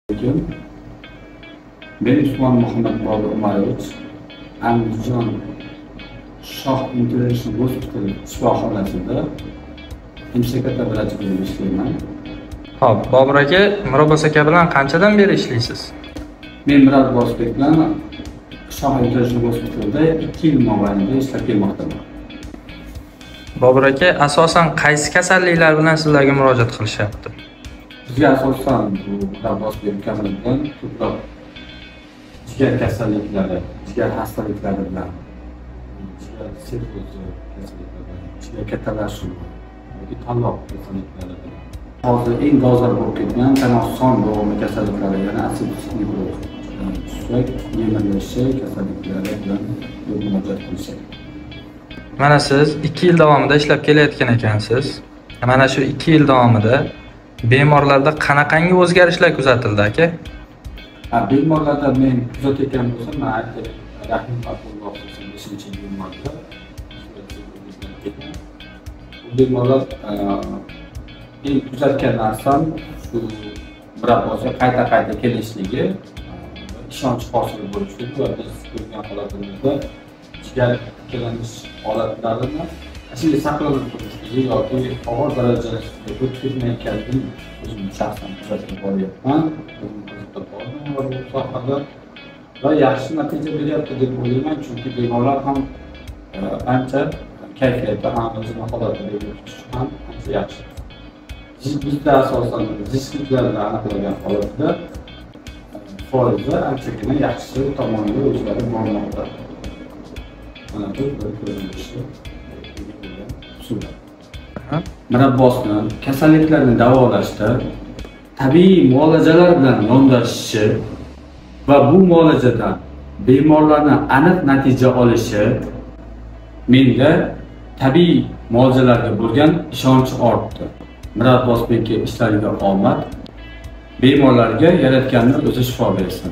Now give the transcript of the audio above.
Ben Usmon Muhammad Bobur Umarovich, Andijon Shoh International Hospital shifoxonasida MSK vrach bo'lib ishlayman. Xo'p, Bobur aka, Mirobos aka bilan qanchadan beri ishlaysiz? Men Mirobos bilan Shoh International Hospitalda 2 yil mobaynida ishlab kelmoqdaman. Bobur aka, asosan qaysi kasalliklar bilan sizlarga murojaat qilishyapti? Bizga asosan bu Mirobos bilan ko'proq jigar kasalliklari, jigar xastaliklari bilan, jigar sirrozi kasalliklari, jigar kattalashuvi, tanloq kasalliklari bilan. Hozir eng dolzarb bo'lib ketgan tanaffus bo'g'imi kasalliklari, ya'ni asidus nefroz, suyak yemirilishi kasalliklari bilan murojaat qilishadi. Mana siz 2 yil davomida ishlab kelayotgan ekansiz. Mana shu 2 yil davomida bemorlarda qanaqangi o'zgarishlar kuzatildi aka? Bemorlarda men kuzatayotgan bo'lsam, men aytib, Rahim Abdulloh 5-bemorda bu bemorlar eng kuzatgan narsam shu Mirobosga qayta kelishligi, ishonch hosil bo'lishligi va biz ko'rgan holatimizda jigar tiklanish holatlarini shunday saqlanib turishligi yoki og'ir darajada o'tib ketmayotganini o'zim shaxsan kuzatib boryapman. Va yaxshi natija beryapti deb o'ylayman, chunki bemorlar ham ancha kayfiyati ham o'zini holatiga o'tishi ham ancha yaxshi. Bizda asosan risklarni aniqlagan holatda foizi anchagina yaxshi tomonga o'zgarib bormoqda. Mana bu bir ko'rinishi. Mirobosni kasalliklarni davolashda tabiiy muolajalar bilan yondashishi va bu muolajadan bemorlarni aniq natija olishi menda tabiiy muolajalarga bo'lgan ishonch ortdi. Mirobos ishlariga omad, bemorlarga Yaratganning o'zi shifo bersin.